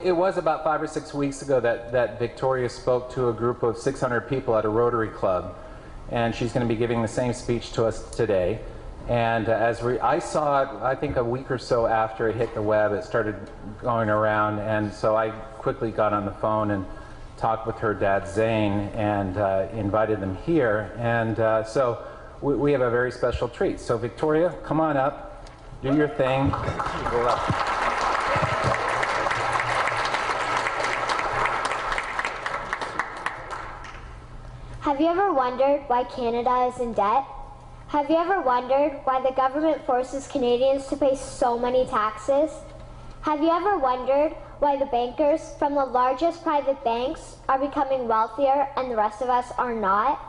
It was about 5 or 6 weeks ago that Victoria spoke to a group of 600 people at a Rotary Club, and she's going to be giving the same speech to us today. And I saw it, I think a week or so after it hit the web, it started going around, and so I quickly got on the phone and talked with her dad Zane and invited them here. And so we have a very special treat. So Victoria, come on up, do your thing. Go up. Have you ever wondered why Canada is in debt? Have you ever wondered why the government forces Canadians to pay so many taxes? Have you ever wondered why the bankers from the largest private banks are becoming wealthier and the rest of us are not?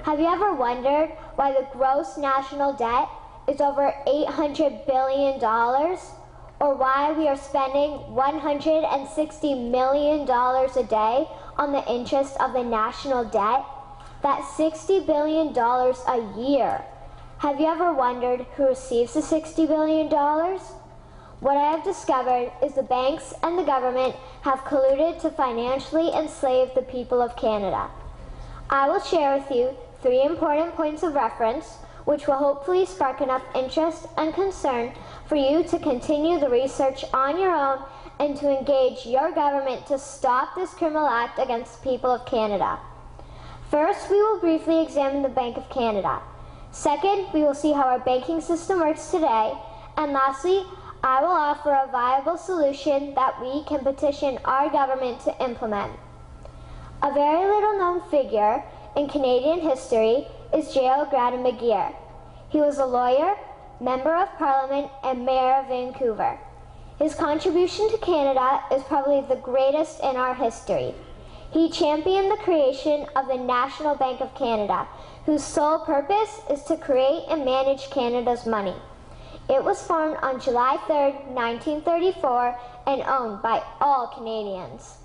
Have you ever wondered why the gross national debt is over $800 billion? Or why we are spending $160 million a day on the interest of the national debt? That's $60 billion a year. Have you ever wondered who receives the $60 billion? What I have discovered is the banks and the government have colluded to financially enslave the people of Canada. I will share with you 3 important points of reference which will hopefully spark enough interest and concern for you to continue the research on your own and to engage your government to stop this criminal act against the people of Canada. First, we will briefly examine the Bank of Canada. Second, we will see how our banking system works today. And lastly, I will offer a viable solution that we can petition our government to implement. A very little known figure in Canadian history is J.O. McGeer. He was a lawyer, Member of Parliament, and Mayor of Vancouver. His contribution to Canada is probably the greatest in our history. He championed the creation of the National Bank of Canada, whose sole purpose is to create and manage Canada's money. It was formed on July 3, 1934, and owned by all Canadians.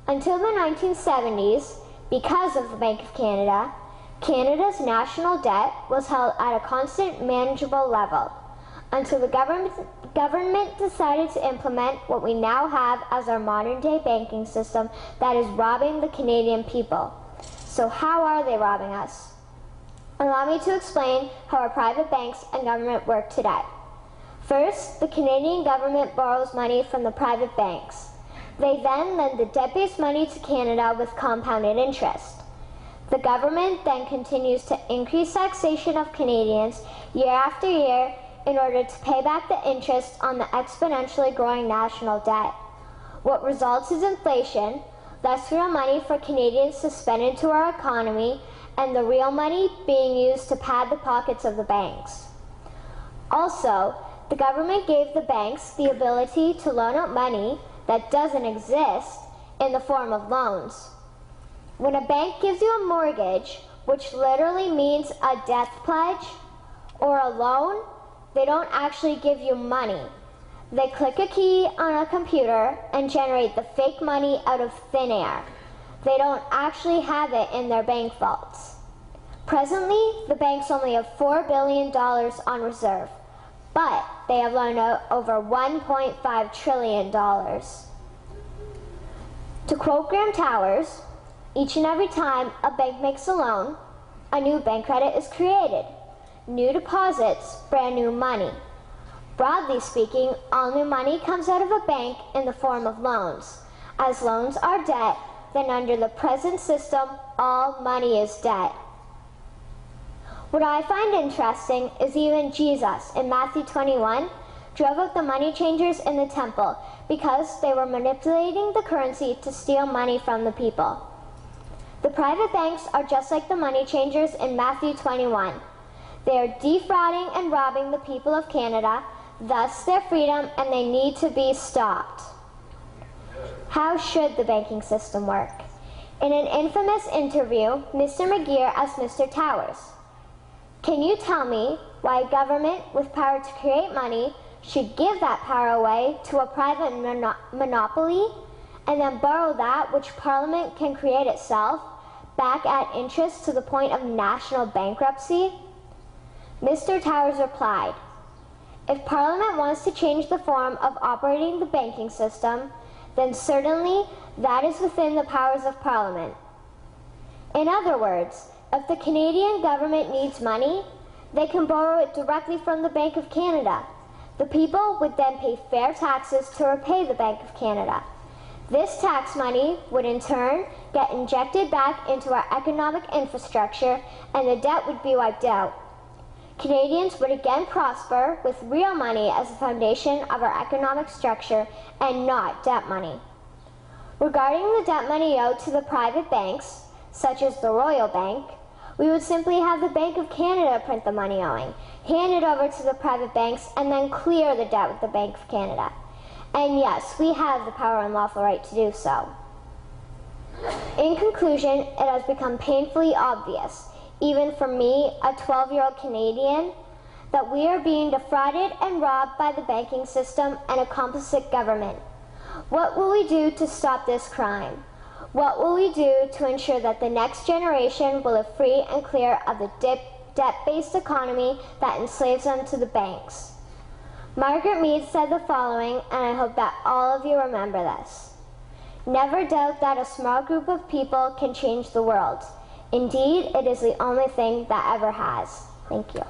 Until the 1970s, because of the Bank of Canada, Canada's national debt was held at a constant, manageable level, until the government decided to implement what we now have as our modern-day banking system that is robbing the Canadian people. So how are they robbing us? Allow me to explain how our private banks and government work today. First, the Canadian government borrows money from the private banks. They then lend the debt-based money to Canada with compounded interest. The government then continues to increase taxation of Canadians year after year in order to pay back the interest on the exponentially growing national debt. What results is inflation, less real money for Canadians to spend into our economy, and the real money being used to pad the pockets of the banks. Also, the government gave the banks the ability to loan out money that doesn't exist in the form of loans. When a bank gives you a mortgage, which literally means a death pledge, or a loan, they don't actually give you money. They click a key on a computer and generate the fake money out of thin air. They don't actually have it in their bank vaults. Presently, the banks only have $4 billion on reserve, but they have loaned out over $1.5 trillion. To quote Graham Towers, each and every time a bank makes a loan, a new bank credit is created. New deposits, brand new money. Broadly speaking, all new money comes out of a bank in the form of loans. As loans are debt, then under the present system, all money is debt. What I find interesting is even Jesus, in Matthew 21, drove out the money changers in the temple because they were manipulating the currency to steal money from the people. The private banks are just like the money changers in Matthew 21. They are defrauding and robbing the people of Canada, thus their freedom, and they need to be stopped. How should the banking system work? In an infamous interview, Mr. McGeer asked Mr. Towers, "Can you tell me why a government with power to create money should give that power away to a private monopoly and then borrow that which Parliament can create itself back at interest to the point of national bankruptcy?" Mr. Towers replied, "If Parliament wants to change the form of operating the banking system, then certainly that is within the powers of Parliament. In other words, if the Canadian government needs money, they can borrow it directly from the Bank of Canada. The people would then pay fair taxes to repay the Bank of Canada. This tax money would in turn get injected back into our economic infrastructure and the debt would be wiped out. Canadians would again prosper with real money as the foundation of our economic structure and not debt money. Regarding the debt money owed to the private banks, such as the Royal Bank, we would simply have the Bank of Canada print the money owing, hand it over to the private banks, and then clear the debt with the Bank of Canada. And yes, we have the power and lawful right to do so. In conclusion, it has become painfully obvious, even for me, a 12-year-old Canadian, that we are being defrauded and robbed by the banking system and a complicit government. What will we do to stop this crime? What will we do to ensure that the next generation will live free and clear of the debt-based economy that enslaves them to the banks? Margaret Mead said the following, and I hope that all of you remember this. Never doubt that a small group of people can change the world. Indeed, it is the only thing that ever has. Thank you.